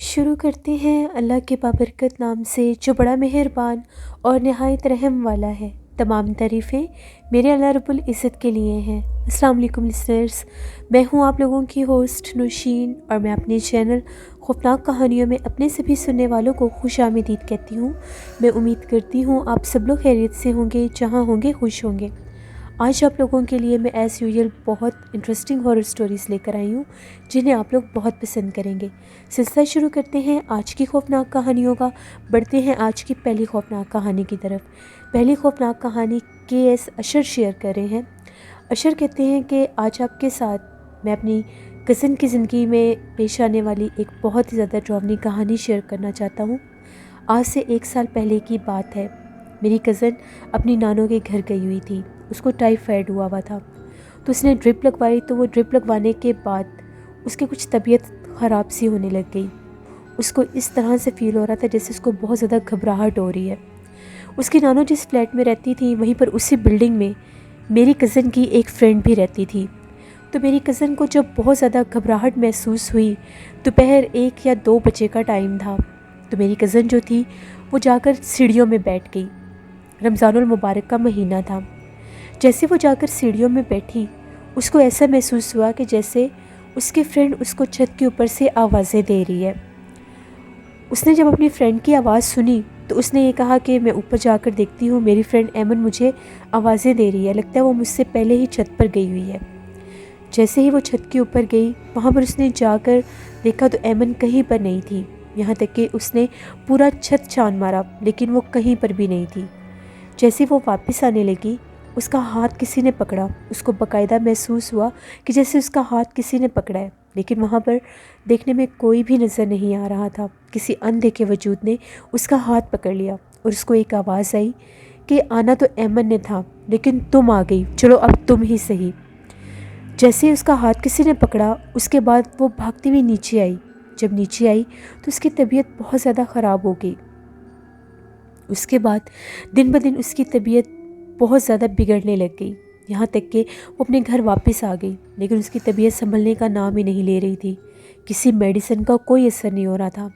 شروع کرتے ہیں اللہ کے بابرکت نام سے جو بڑا مہربان اور نہایت رحم والا ہے۔ تمام تعریفیں میرے اللہ رب العزت کے لیے ہیں۔ السلام علیکم لسنرز، میں ہوں آپ لوگوں کی ہوسٹ نوشین، اور میں اپنے چینل خوفناک کہانیوں میں اپنے سبھی سننے والوں کو خوش آمدید کہتی ہوں۔ میں امید کرتی ہوں آپ سب لوگ خیریت سے ہوں گے، جہاں ہوں گے خوش ہوں گے۔ آج آپ لوگوں کے لیے میں ایز یوزول بہت انٹرسٹنگ ہارر سٹوریز لے کر آئی ہوں، جنہیں آپ لوگ بہت پسند کریں گے۔ سلسلہ شروع کرتے ہیں آج کی خوفناک کہانیوں کا۔ بڑھتے ہیں آج کی پہلی خوفناک کہانی کی طرف۔ پہلی خوفناک کہانی کے اشر شیئر کر رہے ہیں۔ اشر کہتے ہیں کہ آج آپ کے ساتھ میں اپنی کزن کی زندگی میں پیش آنے والی ایک بہت ہی زیادہ ڈراؤنی کہانی شیئر کرنا چاہتا ہوں۔ آج سے 1 سال پہلے کی بات ہے۔ میری کزن اپنی نانوں کے گھر گئی ہوئی تھی۔ اس کو ٹائیفائڈ ہوا تھا، تو اس نے ڈرپ لگوائی، تو وہ ڈرپ لگوانے کے بعد اس کی کچھ طبیعت خراب سی ہونے لگ گئی۔ اس کو اس طرح سے فیل ہو رہا تھا جیسے اس کو بہت زیادہ گھبراہٹ ہو رہی ہے۔ اس کی نانوں جس فلیٹ میں رہتی تھی، وہیں پر اسی بلڈنگ میں میری کزن کی ایک فرینڈ بھی رہتی تھی۔ تو میری کزن کو جب بہت زیادہ گھبراہٹ محسوس ہوئی، دوپہر 1 یا 2 بجے کا ٹائم تھا، تو میری کزن جو تھی وہ جا کر سیڑھیوں میں بیٹھ گئی۔ رمضان المبارک کا مہینہ تھا۔ جیسے وہ جا کر سیڑھیوں میں بیٹھی، اس کو ایسا محسوس ہوا کہ جیسے اس کی فرینڈ اس کو چھت کے اوپر سے آوازیں دے رہی ہے۔ اس نے جب اپنی فرینڈ کی آواز سنی تو اس نے یہ کہا کہ میں اوپر جا کر دیکھتی ہوں، میری فرینڈ ایمن مجھے آوازیں دے رہی ہے، لگتا ہے وہ مجھ سے پہلے ہی چھت پر گئی ہوئی ہے۔ جیسے ہی وہ چھت کے اوپر گئی، وہاں پر اس نے جا کر دیکھا تو ایمن کہیں پر نہیں تھی، یہاں تک کہ اس نے پورا چھت چھان مارا لیکن وہ کہیں پر بھی نہیں تھی۔ جیسے وہ واپس آنے لگی، اس کا ہاتھ کسی نے پکڑا۔ اس کو باقاعدہ محسوس ہوا کہ جیسے اس کا ہاتھ کسی نے پکڑا ہے، لیکن وہاں پر دیکھنے میں کوئی بھی نظر نہیں آ رہا تھا۔ کسی اندیکھے وجود نے اس کا ہاتھ پکڑ لیا اور اس کو ایک آواز آئی کہ آنا تو ایمن نے تھا، لیکن تم آ گئی، چلو اب تم ہی صحیح۔ جیسے اس کا ہاتھ کسی نے پکڑا، اس کے بعد وہ بھاگتی ہوئی نیچے آئی۔ جب نیچے آئی تو اس کی طبیعت بہت زیادہ خراب ہو گئی۔ اس کے بعد دن بدن اس کی طبیعت بہت زیادہ بگڑنے لگ گئی، یہاں تک کہ وہ اپنے گھر واپس آ گئی، لیکن اس کی طبیعت سنبھلنے کا نام ہی نہیں لے رہی تھی۔ کسی میڈیسن کا کوئی اثر نہیں ہو رہا تھا۔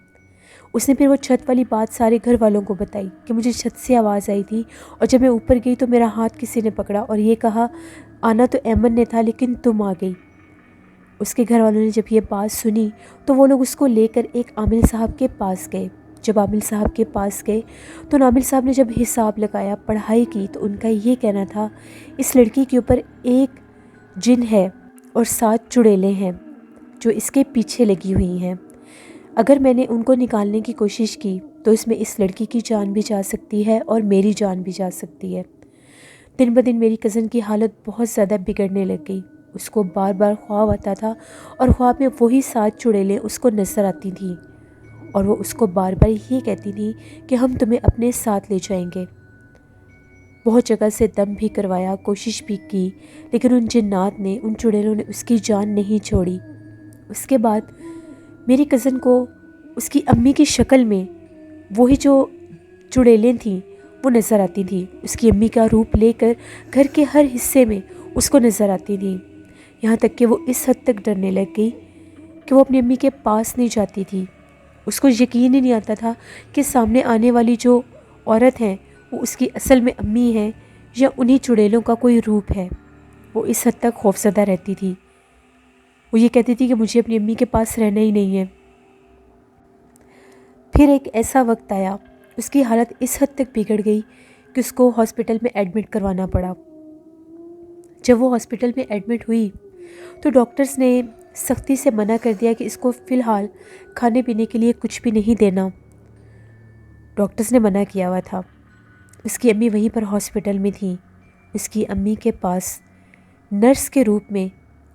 اس نے پھر وہ چھت والی بات سارے گھر والوں کو بتائی کہ مجھے چھت سے آواز آئی تھی، اور جب میں اوپر گئی تو میرا ہاتھ کسی نے پکڑا اور یہ کہا آنا تو ایمن نے تھا لیکن تم آ گئی۔ اس کے گھر والوں نے جب یہ بات سنی تو وہ لوگ اس کو لے کر ایک عامل صاحب کے پاس گئے۔ جب عامل صاحب کے پاس گئے تو عامل صاحب نے جب حساب لگایا، پڑھائی کی، تو ان کا یہ کہنا تھا اس لڑکی کے اوپر ایک جن ہے اور 7 چڑیلیں ہیں جو اس کے پیچھے لگی ہوئی ہیں۔ اگر میں نے ان کو نکالنے کی کوشش کی تو اس میں اس لڑکی کی جان بھی جا سکتی ہے اور میری جان بھی جا سکتی ہے۔ دن بدن میری کزن کی حالت بہت زیادہ بگڑنے لگ گئی۔ اس کو بار بار خواب آتا تھا اور خواب میں وہی 7 چڑیلیں اس کو نظر آتی تھیں، اور وہ اس کو بار بار یہ کہتی تھی کہ ہم تمہیں اپنے ساتھ لے جائیں گے۔ بہت جگہ سے دم بھی کروایا، کوشش بھی کی، لیکن ان جنات نے، ان چڑیلوں نے اس کی جان نہیں چھوڑی۔ اس کے بعد میری کزن کو اس کی امی کی شکل میں وہی جو چڑیلیں تھیں وہ نظر آتی تھیں۔ اس کی امی کا روپ لے کر گھر کے ہر حصے میں اس کو نظر آتی تھیں، یہاں تک کہ وہ اس حد تک ڈرنے لگ گئی کہ وہ اپنی امی کے پاس نہیں جاتی تھی۔ اس کو یقین ہی نہیں آتا تھا کہ سامنے آنے والی جو عورت ہیں وہ اس کی اصل میں امی ہیں یا انہی چڑیلوں کا کوئی روپ ہے۔ وہ اس حد تک خوفزدہ رہتی تھی۔ وہ یہ کہتی تھی کہ مجھے اپنی امی کے پاس رہنا ہی نہیں ہے۔ پھر ایک ایسا وقت آیا، اس کی حالت اس حد تک بگڑ گئی کہ اس کو ہاسپٹل میں ایڈمٹ کروانا پڑا۔ جب وہ ہاسپٹل میں ایڈمٹ ہوئی تو ڈاکٹرز نے سختی سے منع کر دیا کہ اس کو فی الحال کھانے پینے کے لیے کچھ بھی نہیں دینا۔ ڈاکٹرز نے منع کیا ہوا تھا۔ اس کی امی وہیں پر ہاسپٹل میں تھیں۔ اس کی امی کے پاس نرس کے روپ میں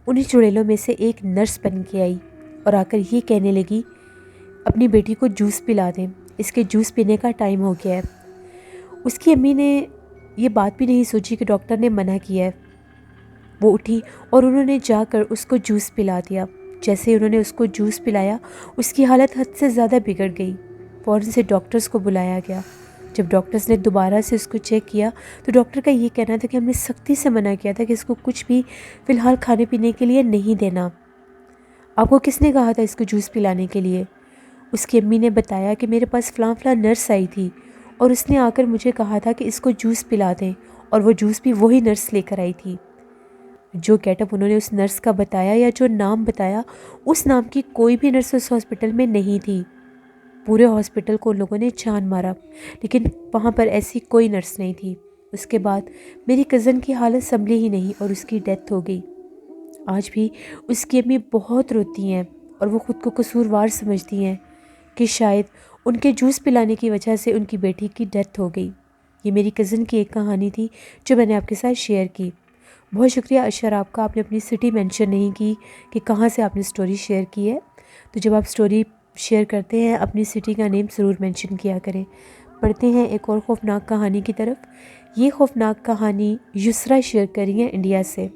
انہی چڑیلوں میں سے ایک نرس بن کے آئی اور آ کر یہ کہنے لگی اپنی بیٹی کو جوس پلا دیں، اس کے جوس پینے کا ٹائم ہو گیا ہے۔ اس کی امی نے یہ بات بھی نہیں سوچی کہ ڈاکٹر نے منع کیا ہے۔ وہ اٹھی اور انہوں نے جا کر اس کو جوس پلا دیا۔ جیسے انہوں نے اس کو جوس پلایا، اس کی حالت حد سے زیادہ بگڑ گئی۔ فوراً سے ڈاکٹرز کو بلایا گیا۔ جب ڈاکٹرز نے دوبارہ سے اس کو چیک کیا تو ڈاکٹر کا یہ کہنا تھا کہ ہم نے سختی سے منع کیا تھا کہ اس کو کچھ بھی فی الحال کھانے پینے کے لیے نہیں دینا۔ آپ کو کس نے کہا تھا اس کو جوس پلانے کے لیے؟ اس کی امی نے بتایا کہ میرے پاس فلاں فلاں نرس آئی تھی اور اس نے آ کر مجھے کہا تھا کہ اس کو جوس پلا دیں، اور وہ جوس بھی وہی نرس لے کر آئی تھی۔ جو گیٹ اپ انہوں نے اس نرس کا بتایا یا جو نام بتایا، اس نام کی کوئی بھی نرس اس ہاسپٹل میں نہیں تھی۔ پورے ہاسپٹل کو ان لوگوں نے جان مارا، لیکن وہاں پر ایسی کوئی نرس نہیں تھی۔ اس کے بعد میری کزن کی حالت سنبھلی ہی نہیں اور اس کی ڈیتھ ہو گئی۔ آج بھی اس کی امی بہت روتی ہیں اور وہ خود کو قصوروار سمجھتی ہیں کہ شاید ان کے جوس پلانے کی وجہ سے ان کی بیٹی کی ڈیتھ ہو گئی۔ یہ میری کزن کی ایک کہانی تھی جو میں نے آپ کے ساتھ شیئر کی۔ بہت شکریہ اشر آپ کا، آپ نے اپنی سٹی مینشن نہیں کی کہ کہاں سے آپ نے سٹوری شیئر کی ہے۔ تو جب آپ سٹوری شیئر کرتے ہیں اپنی سٹی کا نیم ضرور مینشن کیا کریں۔ پڑھتے ہیں ایک اور خوفناک کہانی کی طرف۔ یہ خوفناک کہانی یسرا شیئر کری ہے انڈیا سے۔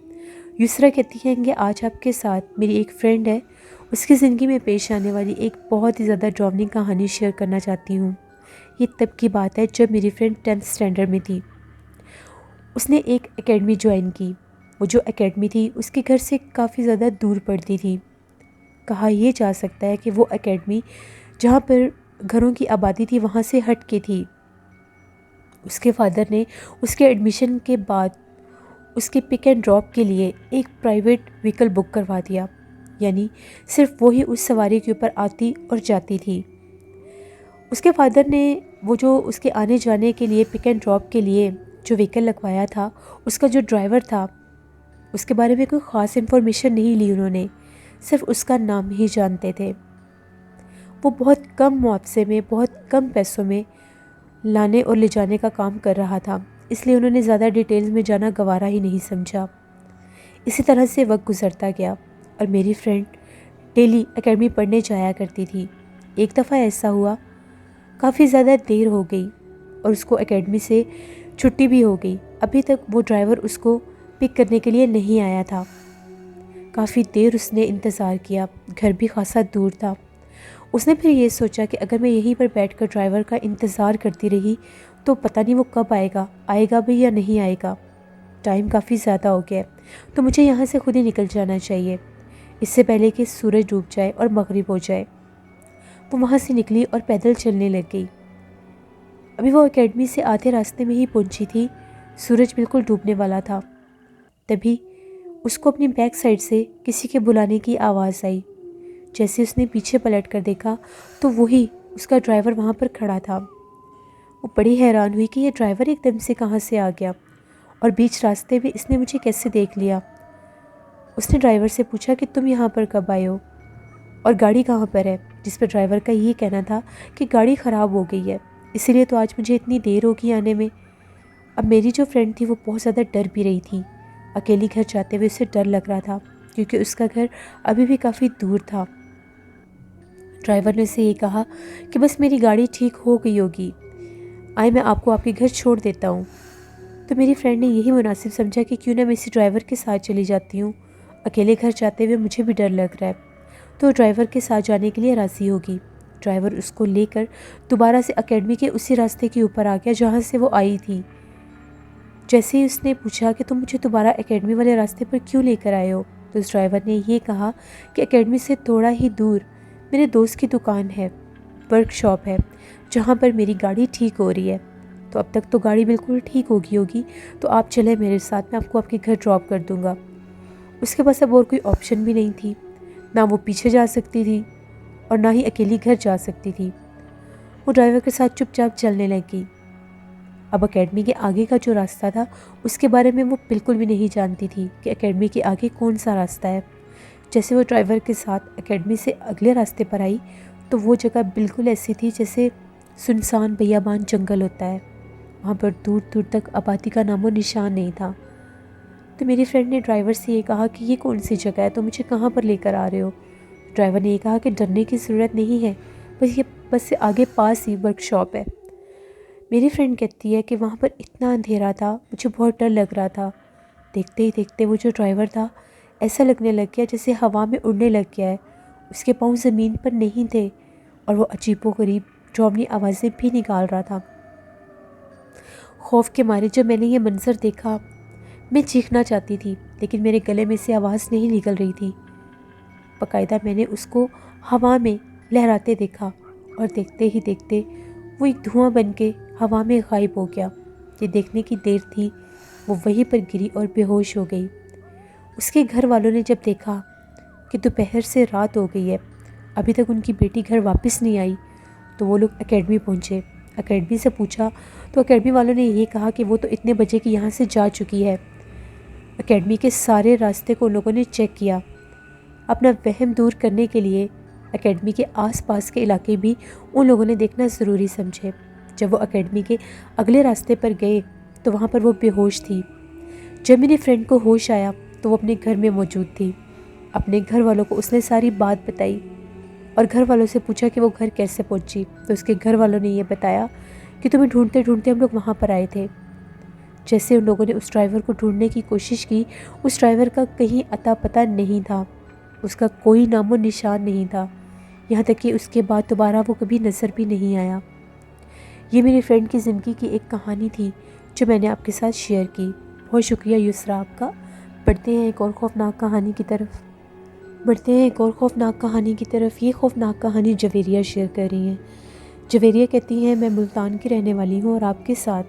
یسرا کہتی ہیں کہ آج آپ کے ساتھ میری ایک فرینڈ ہے، اس کی زندگی میں پیش آنے والی ایک بہت ہی زیادہ ڈراؤنی کہانی شیئر کرنا چاہتی ہوں۔ یہ تب کی بات ہے جب میری فرینڈ 10th اسٹینڈرڈ میں تھی۔ اس نے ایک اکیڈمی جوائن کی۔ وہ جو اکیڈمی تھی اس کے گھر سے کافی زیادہ دور پڑتی تھی۔ کہا یہ جا سکتا ہے کہ وہ اکیڈمی جہاں پر گھروں کی آبادی تھی وہاں سے ہٹ کے تھی۔ اس کے فادر نے اس کے ایڈمیشن کے بعد اس کے پک اینڈ ڈراپ کے لیے ایک پرائیویٹ وہیکل بک کروا دیا، یعنی صرف وہی اس سواری کے اوپر آتی اور جاتی تھی۔ اس کے فادر نے وہ جو اس کے آنے جانے کے لیے پک اینڈ ڈراپ کے لیے جو وہیکل لگوایا تھا، اس کا جو ڈرائیور تھا اس کے بارے میں کوئی خاص انفارمیشن نہیں لی انہوں نے، صرف اس کا نام ہی جانتے تھے۔ وہ بہت کم معاوضے میں، بہت کم پیسوں میں لانے اور لے جانے کا کام کر رہا تھا، اس لیے انہوں نے زیادہ ڈیٹیلز میں جانا گوارا ہی نہیں سمجھا۔ اسی طرح سے وقت گزرتا گیا اور میری فرینڈ ڈیلی اکیڈمی پڑھنے جایا کرتی تھی۔ ایک دفعہ ایسا ہوا، کافی زیادہ دیر ہو گئی اور اس کو اکیڈمی سے چھٹی بھی ہو گئی۔ ابھی تک وہ ڈرائیور اس کو پک کرنے کے لیے نہیں آیا تھا۔ کافی دیر اس نے انتظار کیا، گھر بھی خاصا دور تھا۔ اس نے پھر یہ سوچا کہ اگر میں یہیں پر بیٹھ کر ڈرائیور کا انتظار کرتی رہی تو پتہ نہیں وہ کب آئے گا بھی یا نہیں آئے گا۔ ٹائم کافی زیادہ ہو گیا ہے تو مجھے یہاں سے خود ہی نکل جانا چاہیے، اس سے پہلے کہ سورج ڈوب جائے اور مغرب ہو جائے۔ وہ وہاں سے نکلی اور پیدل چلنے لگ گئی۔ ابھی وہ اکیڈمی سے آدھے راستے میں ہی پہنچی تھی، سورج بالکل ڈوبنے والا تھا۔ تبھی اس کو اپنی بیک سائڈ سے کسی کے بلانے کی آواز آئی۔ جیسے اس نے پیچھے پلٹ کر دیکھا تو وہی اس کا ڈرائیور وہاں پر کھڑا تھا۔ وہ بڑی حیران ہوئی کہ یہ ڈرائیور ایک دم سے کہاں سے آ گیا اور بیچ راستے میں اس نے مجھے کیسے دیکھ لیا۔ اس نے ڈرائیور سے پوچھا کہ تم یہاں پر کب آئے ہو اور گاڑی کہاں پر ہے، جس پر ڈرائیور کا یہ کہنا تھا کہ گاڑی خراب ہو گئی ہے، اسی لیے تو آج مجھے اتنی دیر ہوگی آنے میں۔ اب میری جو فرینڈ تھی وہ بہت زیادہ ڈر بھی رہی تھی۔ اکیلی گھر جاتے ہوئے اسے ڈر لگ رہا تھا کیونکہ اس کا گھر ابھی بھی کافی دور تھا۔ ڈرائیور نے اسے یہ کہا کہ بس میری گاڑی ٹھیک ہو گئی ہوگی، آئے میں آپ کو آپ کے گھر چھوڑ دیتا ہوں۔ تو میری فرینڈ نے یہی مناسب سمجھا کہ کیوں نہ میں اسی ڈرائیور کے ساتھ چلی جاتی ہوں، اکیلے گھر جاتے ہوئے مجھے بھی ڈر لگ رہا ہے۔ تو ڈرائیور کے ساتھ جانے کے لیے راضی ہوگی۔ ڈرائیور اس کو لے کر دوبارہ سے اکیڈمی کے اسی راستے کے اوپر آ گیا جہاں سے وہ آئی تھی۔ جیسے ہی اس نے پوچھا کہ تم مجھے دوبارہ اکیڈمی والے راستے پر کیوں لے کر آئے ہو، تو اس ڈرائیور نے یہ کہا کہ اکیڈمی سے تھوڑا ہی دور میرے دوست کی دکان ہے، ورک شاپ ہے، جہاں پر میری گاڑی ٹھیک ہو رہی ہے۔ تو اب تک تو گاڑی بالکل ٹھیک ہوگی تو آپ چلیں میرے ساتھ، میں آپ کو آپ کے گھر ڈراپ کر دوں گا۔ اس کے پاس اب اور کوئی آپشن بھی نہیں تھی، نہ وہ پیچھے جا سکتی تھی اور نہ ہی اکیلی گھر جا سکتی تھی۔ وہ ڈرائیور کے ساتھ چپ چاپ چلنے لگی۔ اب اکیڈمی کے آگے کا جو راستہ تھا اس کے بارے میں وہ بالکل بھی نہیں جانتی تھی کہ اکیڈمی کے آگے کون سا راستہ ہے۔ جیسے وہ ڈرائیور کے ساتھ اکیڈمی سے اگلے راستے پر آئی تو وہ جگہ بالکل ایسی تھی جیسے سنسان بیابان جنگل ہوتا ہے، وہاں پر دور دور تک آبادی کا نام و نشان نہیں تھا۔ تو میری فرینڈ نے ڈرائیور سے یہ کہا کہ یہ کون سی جگہ ہے، تو مجھے کہاں پر لے کر آ رہے ہو؟ ڈرائیور نے یہ کہا کہ ڈرنے کی ضرورت نہیں ہے، بس سے آگے پاس ہی ورک شاپ ہے۔ میری فرینڈ کہتی ہے کہ وہاں پر اتنا اندھیرا تھا، مجھے بہت ڈر لگ رہا تھا۔ دیکھتے ہی دیکھتے وہ جو ڈرائیور تھا ایسا لگنے لگ گیا جیسے ہوا میں اڑنے لگ گیا ہے، اس کے پاؤں زمین پر نہیں تھے اور وہ عجیب و غریب ڈراؤنی آوازیں بھی نکال رہا تھا۔ خوف کے مارے جب میں نے یہ منظر دیکھا، میں چیخنا چاہتی تھی لیکن میرے گلے میں سے آواز نہیں نکل رہی تھی۔ باقاعدہ میں نے اس کو ہوا میں لہراتے دیکھا اور دیکھتے ہی دیکھتے وہ ایک دھواں بن کے ہوا میں غائب ہو گیا۔ یہ دیکھنے کی دیر تھی وہ وہیں پر گری اور بے ہوش ہو گئی۔ اس کے گھر والوں نے جب دیکھا کہ دوپہر سے رات ہو گئی ہے، ابھی تک ان کی بیٹی گھر واپس نہیں آئی، تو وہ لوگ اکیڈمی پہنچے۔ اکیڈمی سے پوچھا تو اکیڈمی والوں نے یہ کہا کہ وہ تو اتنے بجے کی یہاں سے جا چکی ہے۔ اکیڈمی کے سارے راستے کو ان لوگوں نے چیک کیا۔ اپنا وہم دور کرنے کے لیے اکیڈمی کے آس پاس کے علاقے بھی ان لوگوں نے دیکھنا ضروری سمجھے۔ جب وہ اکیڈمی کے اگلے راستے پر گئے تو وہاں پر وہ بے ہوش تھی۔ جب میری فرینڈ کو ہوش آیا تو وہ اپنے گھر میں موجود تھی۔ اپنے گھر والوں کو اس نے ساری بات بتائی اور گھر والوں سے پوچھا کہ وہ گھر کیسے پہنچی، تو اس کے گھر والوں نے یہ بتایا کہ تمہیں ڈھونڈتے ڈھونڈتے ہم لوگ وہاں پر آئے تھے۔ جیسے ان لوگوں نے اس ڈرائیور کو ڈھونڈنے کی کوشش کی، اس ڈرائیور کا کہیں اتا پتہ نہیں تھا، اس کا کوئی نام و نشان نہیں تھا، یہاں تک کہ اس کے بعد دوبارہ وہ کبھی نظر بھی نہیں آیا۔ یہ میری فرینڈ کی زندگی کی ایک کہانی تھی جو میں نے آپ کے ساتھ شیئر کی۔ بہت شکریہ یسرا آپ کا۔ بڑھتے ہیں ایک اور خوفناک کہانی کی طرف۔ یہ خوفناک کہانی جویریہ شیئر کر رہی ہیں۔ جویریہ کہتی ہیں، میں ملتان کی رہنے والی ہوں اور آپ کے ساتھ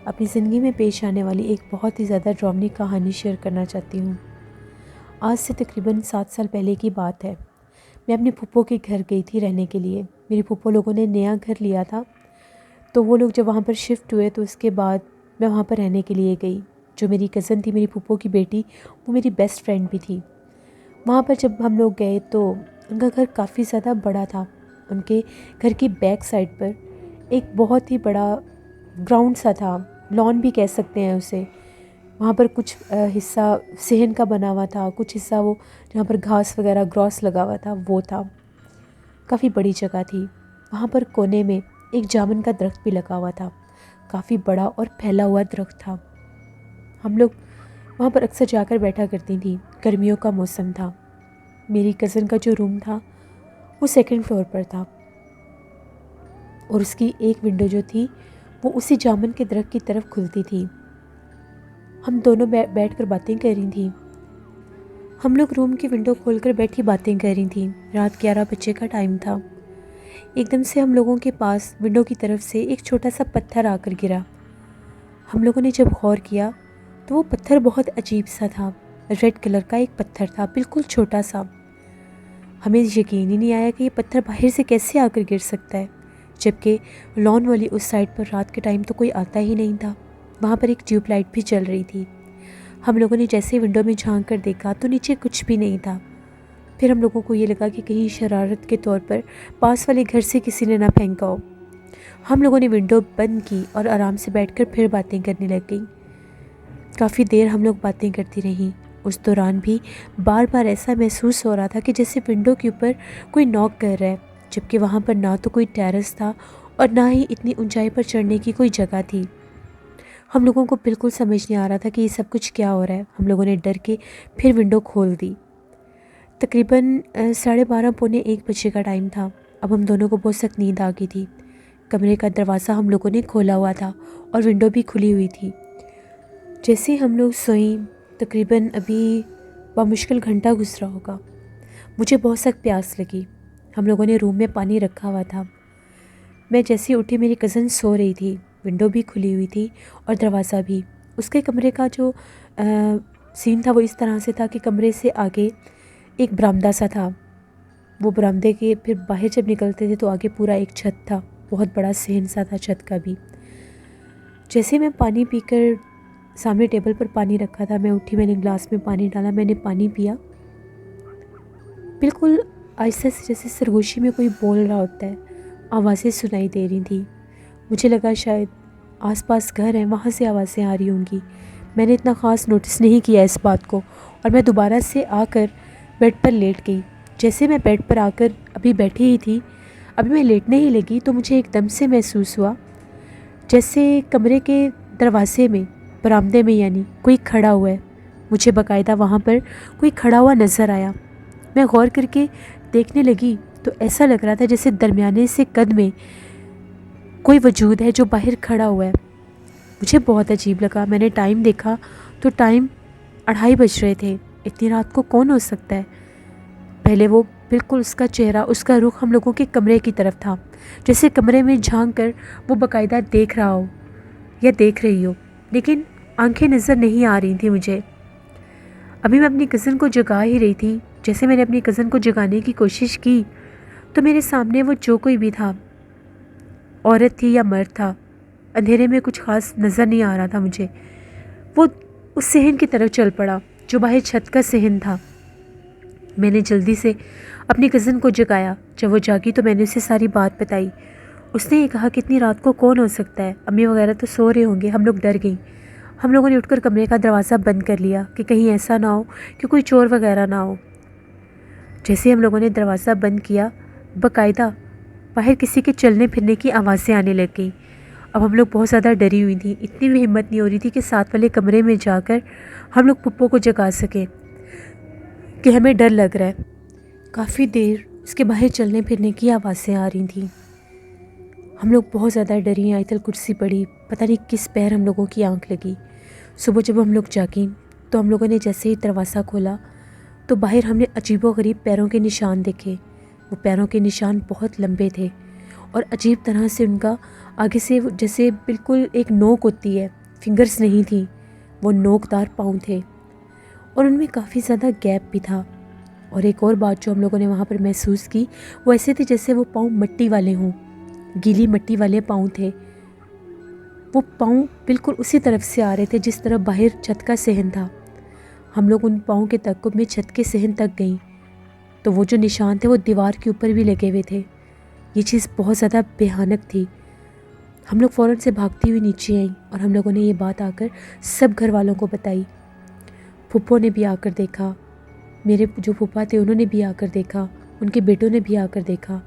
اپنی زندگی میں پیش آنے والی ایک بہت ہی زیادہ ڈراؤنی کہانی شیئر کرنا چاہتی ہوں۔ آج سے تقریباً 7 سال پہلے کی بات ہے۔ میں اپنے پھپھو کے گھر گئی تھی رہنے کے لیے۔ میری پھپھو لوگوں نے نیا گھر لیا تھا، تو وہ لوگ جب وہاں پر شفٹ ہوئے تو اس کے بعد میں وہاں پر رہنے کے لیے گئی۔ جو میری کزن تھی، میری پھپھو کی بیٹی، وہ میری بیسٹ فرینڈ بھی تھی۔ وہاں پر جب ہم لوگ گئے تو ان کا گھر کافی زیادہ بڑا تھا۔ ان کے گھر کی بیک سائڈ پر ایک بہت ہی بڑا گراؤنڈ سا تھا، لان بھی کہہ سکتے ہیں اسے۔ وہاں پر کچھ حصہ صحن کا بنا ہوا تھا، کچھ حصہ وہ جہاں پر گھاس وغیرہ گراس لگا ہوا تھا وہ تھا۔ کافی بڑی جگہ تھی۔ وہاں پر کونے میں ایک جامن کا درخت بھی لگا ہوا تھا، کافی بڑا اور پھیلا ہوا درخت تھا۔ ہم لوگ وہاں پر اکثر جا کر بیٹھا کرتی تھیں۔ گرمیوں کا موسم تھا۔ میری کزن کا جو روم تھا وہ 2nd فلور پر تھا اور اس کی ایک ونڈو جو تھی وہ اسی جامن کے درخت کی طرف کھلتی تھی۔ ہم دونوں بیٹھ کر باتیں کر رہی تھیں۔ ہم لوگ روم کی ونڈو کھول کر بیٹھی باتیں کر رہی تھیں۔ رات 11 بجے کا ٹائم تھا۔ ایک دم سے ہم لوگوں کے پاس ونڈو کی طرف سے ایک چھوٹا سا پتھر آ کر گرا۔ ہم لوگوں نے جب غور کیا تو وہ پتھر بہت عجیب سا تھا۔ ریڈ کلر کا ایک پتھر تھا، بالکل چھوٹا سا۔ ہمیں یقین ہی نہیں آیا کہ یہ پتھر باہر سے کیسے آ کر گر سکتا ہے، جبکہ لان والی اس سائڈ پر رات کے ٹائم تو کوئی آتا ہی نہیں تھا۔ وہاں پر ایک ٹیوب لائٹ بھی چل رہی تھی۔ ہم لوگوں نے جیسے ونڈو میں جھانک کر دیکھا تو نیچے کچھ بھی نہیں تھا۔ پھر ہم لوگوں کو یہ لگا کہ کہیں شرارت کے طور پر پاس والے گھر سے کسی نے نہ پھینکا ہو۔ ہم لوگوں نے ونڈو بند کی اور آرام سے بیٹھ کر پھر باتیں کرنے لگ گئیں۔ کافی دیر ہم لوگ باتیں کرتی رہیں۔ اس دوران بھی بار بار ایسا محسوس ہو رہا تھا کہ جیسے ونڈو کے اوپر کوئی ناک کر رہا ہے، جبکہ وہاں پر نہ تو کوئی ٹیرس تھا اور نہ ہی اتنی اونچائی پر چڑھنے کی کوئی جگہ تھی۔ ہم لوگوں کو بالکل سمجھ نہیں آ رہا تھا کہ یہ سب کچھ کیا ہو رہا ہے۔ ہم لوگوں نے ڈر کے پھر ونڈو کھول دی۔ تقریباً 12:30 پونے 1 بجے کا ٹائم تھا۔ اب ہم دونوں کو بہت سخت نیند آ گئی تھی۔ کمرے کا دروازہ ہم لوگوں نے کھولا ہوا تھا اور ونڈو بھی کھلی ہوئی تھی۔ جیسے ہم لوگ سوئیں، تقریباً ابھی بمشکل گھنٹہ گزرا ہوگا، مجھے بہت سخت پیاس لگی۔ ہم لوگوں نے روم میں پانی رکھا ہوا تھا۔ میں جیسے اٹھی، میری کزن سو رہی تھی، ونڈو بھی کھلی ہوئی تھی اور دروازہ بھی۔ اس کے کمرے کا جو سین تھا وہ اس طرح سے تھا کہ کمرے سے آگے ایک برآمدہ سا تھا۔ وہ برآمدے کے پھر باہر جب نکلتے تھے تو آگے پورا ایک چھت تھا، بہت بڑا صحن سا تھا چھت کا بھی۔ جیسے میں پانی پی کر، سامنے ٹیبل پر پانی رکھا تھا، میں اٹھی، میں نے گلاس میں پانی ڈالا، میں نے پانی پیا۔ بالکل آہستہ سے جیسے سرگوشی میں کوئی بول رہا ہوتا ہے، آوازیں سنائی دے رہی تھیں۔ مجھے لگا شاید آس پاس گھر ہیں، وہاں سے آوازیں آ رہی ہوں گی۔ میں نے اتنا خاص نوٹس نہیں کیا اس بات کو اور میں دوبارہ سے آ کر بیڈ پر لیٹ گئی۔ جیسے میں بیڈ پر آ کر ابھی بیٹھی ہی تھی، ابھی میں لیٹنے ہی لگی تو مجھے ایک دم سے محسوس ہوا جیسے کمرے کے دروازے میں، برآمدے میں یعنی، کوئی کھڑا ہوا ہے۔ مجھے باقاعدہ وہاں پر کوئی کھڑا ہوا نظر آیا۔ میں غور کر کے دیکھنے لگی تو ایسا لگ رہا تھا جیسے درمیانے سے قد میں کوئی وجود ہے جو باہر کھڑا ہوا ہے۔ مجھے بہت عجیب لگا۔ میں نے ٹائم دیکھا تو ٹائم 2:30 بج رہے تھے۔ اتنی رات کو کون ہو سکتا ہے؟ پہلے وہ بالکل اس کا چہرہ، اس کا رخ ہم لوگوں کے کمرے کی طرف تھا، جیسے کمرے میں جھانک کر وہ باقاعدہ دیکھ رہا ہو یا دیکھ رہی ہو، لیکن آنکھیں نظر نہیں آ رہی تھیں مجھے۔ ابھی میں اپنی کزن کو جگا ہی رہی تھی۔ جیسے میں نے اپنی کزن کو جگانے کی کوشش کی تو میرے سامنے وہ جو کوئی بھی تھا، عورت تھی یا مرد تھا، اندھیرے میں کچھ خاص نظر نہیں آ رہا تھا مجھے، وہ اس صحن کی طرف چل پڑا جو باہر چھت کا صحن تھا۔ میں نے جلدی سے اپنی کزن کو جگایا۔ جب وہ جاگی تو میں نے اسے ساری بات بتائی۔ اس نے یہ کہا کہ اتنی رات کو کون ہو سکتا ہے، امی وغیرہ تو سو رہے ہوں گے۔ ہم لوگ ڈر گئیں۔ ہم لوگوں نے اٹھ کر کمرے کا دروازہ بند کر لیا کہ کہیں ایسا نہ ہو کہ کوئی چور وغیرہ نہ ہو۔ جیسے ہی ہم لوگوں نے دروازہ بند کیا، باقاعدہ باہر کسی کے چلنے پھرنے کی آوازیں آنے لگ گئیں۔ اب ہم لوگ بہت زیادہ ڈری ہوئی تھیں۔ اتنی بھی ہمت نہیں ہو رہی تھی کہ ساتھ والے کمرے میں جا کر ہم لوگ پپو کو جگا سکیں کہ ہمیں ڈر لگ رہا ہے۔ کافی دیر اس کے باہر چلنے پھرنے کی آوازیں آ رہی تھیں۔ ہم لوگ بہت زیادہ ڈری۔ آیت الکرسی پڑھی، پتہ نہیں کس پیر ہم لوگوں کی آنکھ لگی۔ صبح جب ہم لوگ جاگیں تو ہم لوگوں نے جیسے ہی دروازہ کھولا تو باہر ہم نے عجیب و غریب پیروں کے نشان دیکھے۔ وہ پیروں کے نشان بہت لمبے تھے اور عجیب طرح سے ان کا آگے سے جیسے بالکل ایک نوک ہوتی ہے، فنگرز نہیں تھیں، وہ نوک دار پاؤں تھے اور ان میں کافی زیادہ گیپ بھی تھا۔ اور ایک اور بات جو ہم لوگوں نے وہاں پر محسوس کی، وہ ایسے تھے جیسے وہ پاؤں مٹی والے ہوں، گیلی مٹی والے پاؤں تھے۔ وہ پاؤں بالکل اسی طرف سے آ رہے تھے جس طرف باہر چھت کا صحن تھا۔ ہم لوگ ان پاؤں کے تعقب میں چھت کے صحن تک گئیں تو وہ جو نشان تھے وہ دیوار کے اوپر بھی لگے ہوئے تھے۔ یہ چیز بہت زیادہ بھیانک تھی۔ ہم لوگ فوراً سے بھاگتی ہوئی نیچے آئیں اور ہم لوگوں نے یہ بات آ کر سب گھر والوں کو بتائی۔ پھپھو نے بھی آ کر دیکھا، میرے جو پھپھا تھے انہوں نے بھی آ کر دیکھا، ان کے بیٹوں نے بھی آ کر دیکھا۔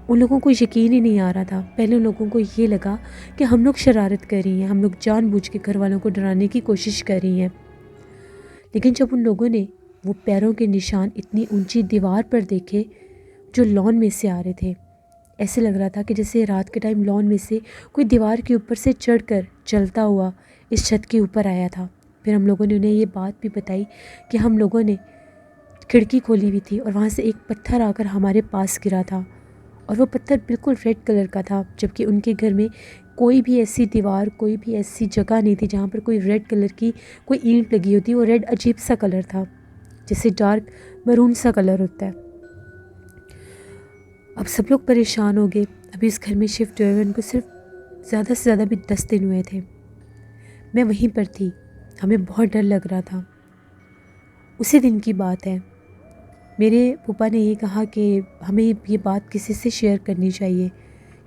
ان لوگوں کو یقین ہی نہیں آ رہا تھا۔ پہلے ان لوگوں کو یہ لگا کہ ہم لوگ شرارت کر رہی ہیں، ہم لوگ جان بوجھ کے گھر والوں کو ڈرانے کی کوشش کر رہی ہیں۔ لیکن جب ان لوگوں نے وہ پیروں کے نشان اتنی اونچی دیوار پر دیکھے جو لان میں سے آ رہے تھے، ایسے لگ رہا تھا کہ جیسے رات کے ٹائم لان میں سے کوئی دیوار کے اوپر سے چڑھ کر چلتا ہوا اس چھت کے اوپر آیا تھا۔ پھر ہم لوگوں نے انہیں یہ بات بھی بتائی کہ ہم لوگوں نے کھڑکی کھولی ہوئی تھی اور وہاں سے ایک پتھر آ کر ہمارے پاس گرا تھا اور وہ پتھر بالکل ریڈ کلر کا تھا، جبکہ ان کے گھر میں کوئی بھی ایسی دیوار، کوئی بھی ایسی جگہ نہیں تھی جہاں پر کوئی ریڈ کلر کی کوئی اینٹ لگی ہوتی۔ وہ ریڈ عجیب سا کلر تھا، جیسے ڈارک مرون سا کلر ہوتا ہے۔ اب سب لوگ پریشان ہو گئے۔ ابھی اس گھر میں شفٹ ہوئے ان کو صرف زیادہ سے زیادہ بھی 10 دن ہوئے تھے۔ میں وہیں پر تھی، ہمیں بہت ڈر لگ رہا تھا۔ اسی دن کی بات ہے، میرے پھپھا نے یہ کہا کہ ہمیں یہ بات کسی سے شیئر کرنی چاہیے،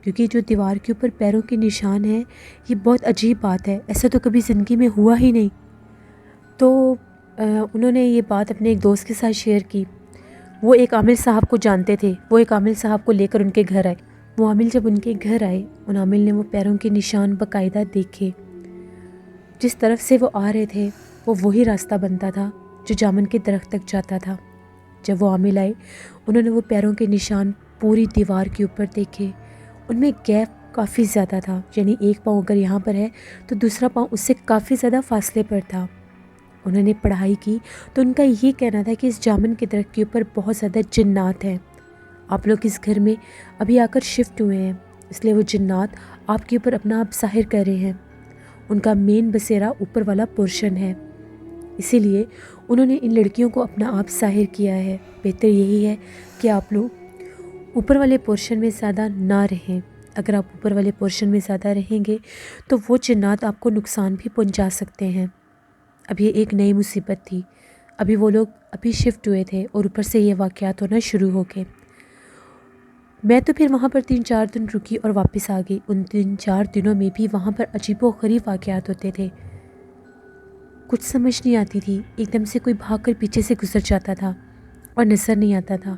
کیونکہ جو دیوار کے اوپر پیروں کے نشان ہیں یہ بہت عجیب بات ہے، ایسا تو کبھی زندگی میں ہوا ہی نہیں۔ تو انہوں نے یہ بات اپنے ایک دوست کے ساتھ شیئر کی۔ وہ ایک عامل صاحب کو جانتے تھے، وہ ایک عامل صاحب کو لے کر ان کے گھر آئے۔ وہ عامل جب ان کے گھر آئے، ان عامل نے وہ پیروں کے نشان باقاعدہ دیکھے۔ جس طرف سے وہ آ رہے تھے وہ وہی راستہ بنتا تھا جو جامن کے درخت تک جاتا تھا۔ جب وہ عامل آئے انہوں نے وہ پیروں کے نشان پوری دیوار کے اوپر دیکھے۔ ان میں گیپ کافی زیادہ تھا، یعنی ایک پاؤں اگر یہاں پر ہے تو دوسرا پاؤں اس سے کافی زیادہ فاصلے پر تھا۔ انہوں نے پڑھائی کی تو ان کا یہ کہنا تھا کہ اس جامن کے درخت کے اوپر بہت زیادہ جنات ہیں۔ آپ لوگ اس گھر میں ابھی آ کر شفٹ ہوئے ہیں، اس لیے وہ جنات آپ کے اوپر اپنا آپ ظاہر کر رہے ہیں۔ ان کا مین بسیرا اوپر والا پورشن ہے، اسی لیے انہوں نے ان لڑکیوں کو اپنا آپ ظاہر کیا ہے۔ بہتر یہی ہے کہ آپ لوگ اوپر والے پورشن میں زیادہ نہ رہیں۔ اگر آپ اوپر والے پورشن میں زیادہ رہیں گے تو وہ جنات آپ کو نقصان بھی پہنچا سکتے ہیں۔ اب یہ ایک نئی مصیبت تھی، ابھی وہ لوگ ابھی شفٹ ہوئے تھے اور اوپر سے یہ واقعات ہونا شروع ہو گئے۔ میں تو پھر وہاں پر 3-4 دن رکی اور واپس آ گئی۔ ان 3-4 دنوں میں بھی وہاں پر عجیب و غریب واقعات ہوتے تھے، کچھ سمجھ نہیں آتی تھی۔ ایک دم سے کوئی بھاگ کر پیچھے سے گزر جاتا تھا اور نظر نہیں آتا تھا،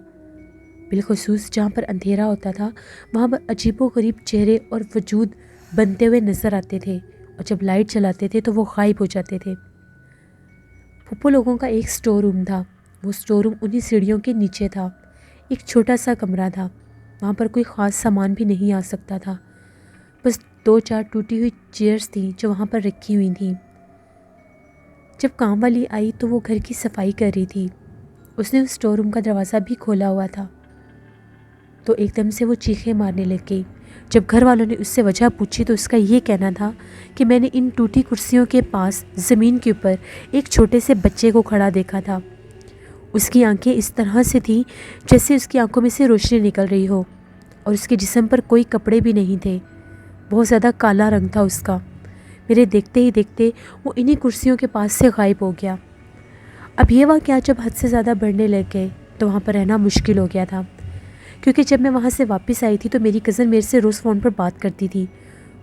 بالخصوص جہاں پر اندھیرا ہوتا تھا وہاں پر عجیب و غریب چہرے اور وجود بنتے ہوئے نظر آتے تھے، اور جب لائٹ چلاتے تھے تو وہ غائب ہو جاتے تھے۔ پھپھو لوگوں کا ایک سٹور روم تھا، وہ سٹور روم انہی سیڑھیوں کے نیچے تھا۔ ایک چھوٹا سا کمرہ تھا، وہاں پر کوئی خاص سامان بھی نہیں آ سکتا تھا، بس 2-4 ٹوٹی ہوئی چیئرز تھیں جو وہاں پر رکھی ہوئی تھیں۔ جب کام والی آئی تو وہ گھر کی صفائی کر رہی تھی، اس نے اس سٹور روم کا دروازہ بھی کھولا ہوا تھا، تو ایک دم سے وہ چیخیں مارنے لگ گئی۔ جب گھر والوں نے اس سے وجہ پوچھی تو اس کا یہ کہنا تھا کہ میں نے ان ٹوٹی کرسیوں کے پاس زمین کے اوپر ایک چھوٹے سے بچے کو کھڑا دیکھا تھا۔ اس کی آنکھیں اس طرح سے تھیں جیسے اس کی آنکھوں میں سے روشنی نکل رہی ہو، اور اس کے جسم پر کوئی کپڑے بھی نہیں تھے، بہت زیادہ کالا رنگ تھا اس کا۔ میرے دیکھتے ہی دیکھتے وہ انہی کرسیوں کے پاس سے غائب ہو گیا۔ اب یہ واقعہ جب حد سے زیادہ بڑھنے لگ گئے تو وہاں پر رہنا مشکل ہو گیا تھا، کیونکہ جب میں وہاں سے واپس آئی تھی تو میری کزن میرے سے روز فون پر بات کرتی تھی۔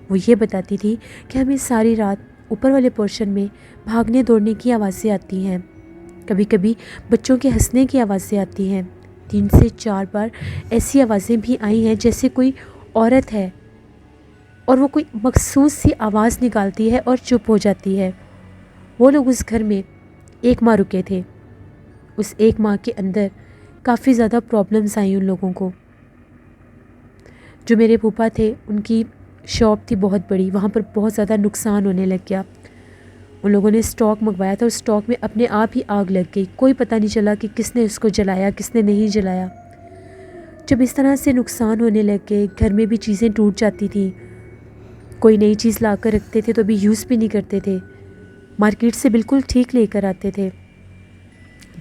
وہ یہ بتاتی تھی کہ ہمیں ساری رات اوپر والے پورشن میں بھاگنے دوڑنے کی آوازیں آتی ہیں، کبھی کبھی بچوں کے ہنسنے کی آوازیں آتی ہیں، 3 سے 4 بار ایسی آوازیں بھی آئی ہیں جیسے کوئی عورت ہے اور وہ کوئی مخصوص سی آواز نکالتی ہے اور چپ ہو جاتی ہے۔ وہ لوگ اس گھر میں 1 ماہ رکے تھے۔ اس 1 ماہ کے اندر کافی زیادہ پرابلمز آئیں ان لوگوں کو۔ جو میرے پھوپھا تھے ان کی شاپ تھی بہت بڑی، وہاں پر بہت زیادہ نقصان ہونے لگ گیا۔ ان لوگوں نے سٹاک منگوایا تھا اور سٹاک میں اپنے آپ ہی آگ لگ گئی، کوئی پتہ نہیں چلا کہ کس نے اس کو جلایا کس نے نہیں جلایا۔ جب اس طرح سے نقصان ہونے لگ گئے، گھر میں بھی چیزیں ٹوٹ جاتی تھیں، کوئی نئی چیز لا کر رکھتے تھے تو ابھی یوز بھی نہیں کرتے تھے، مارکیٹ سے بالکل ٹھیک لے کر آتے تھے،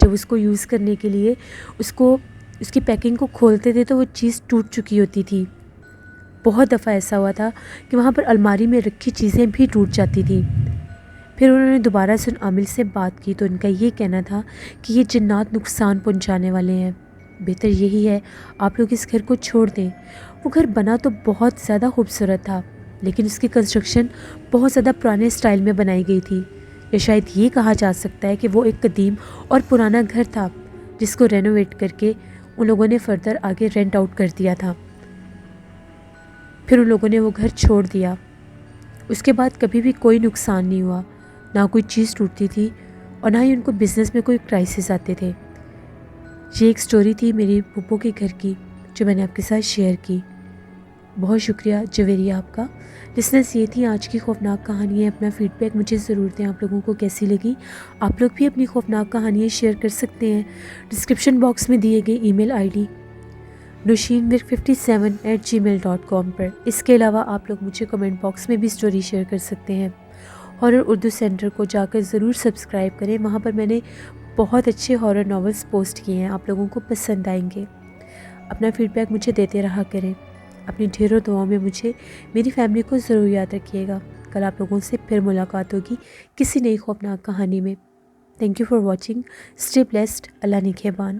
جب اس کو یوز کرنے کے لیے اس کی پیکنگ کو کھولتے تھے تو وہ چیز ٹوٹ چکی ہوتی تھی۔ بہت دفعہ ایسا ہوا تھا کہ وہاں پر الماری میں رکھی چیزیں بھی ٹوٹ جاتی تھیں۔ پھر انہوں نے دوبارہ سے ان عامل سے بات کی تو ان کا یہ کہنا تھا کہ یہ جنات نقصان پہنچانے والے ہیں، بہتر یہی ہے آپ لوگ اس گھر کو چھوڑ دیں۔ وہ گھر بنا تو بہت زیادہ خوبصورت تھا، لیکن اس کی کنسٹرکشن بہت زیادہ پرانے سٹائل میں بنائی گئی تھی، یا شاید یہ کہا جا سکتا ہے کہ وہ ایک قدیم اور پرانا گھر تھا جس کو رینوویٹ کر کے ان لوگوں نے فردر آگے رینٹ آؤٹ کر دیا تھا۔ پھر ان لوگوں نے وہ گھر چھوڑ دیا۔ اس کے بعد کبھی بھی کوئی نقصان نہیں ہوا، نہ کوئی چیز ٹوٹتی تھی اور نہ ہی ان کو بزنس میں کوئی کرائسس آتے تھے۔ یہ ایک سٹوری تھی میری پھپھو کے گھر کی جو میں نے آپ کے ساتھ شیئر کی۔ بہت شکریہ جویریہ آپ کا۔ لسنرز، یہ تھی آج کی خوفناک کہانیاں۔ اپنا فیڈ بیک مجھے ضرور دیں، آپ لوگوں کو کیسی لگی۔ آپ لوگ بھی اپنی خوفناک کہانیاں شیئر کر سکتے ہیں ڈسکرپشن باکس میں دیے گئے ای میل آئی ڈی nushinwirk57@gmail.com پر۔ اس کے علاوہ آپ لوگ مجھے کمنٹ باکس میں بھی سٹوری شیئر کر سکتے ہیں۔ ہارر اردو سینٹر کو جا کر ضرور سبسکرائب کریں، وہاں پر میں نے بہت اچھے ہارر ناولز پوسٹ کیے ہیں، آپ لوگوں کو پسند آئیں گے۔ اپنا فیڈ بیک مجھے دیتے رہا کریں، اپنی ڈھیروں دعاؤں میں مجھے میری فیملی کو ضرور یاد رکھیے گا۔ کل آپ لوگوں سے پھر ملاقات ہوگی کسی نئی خوفناک کہانی میں۔ Thank you for watching, stay blessed, اللہ نگہبان۔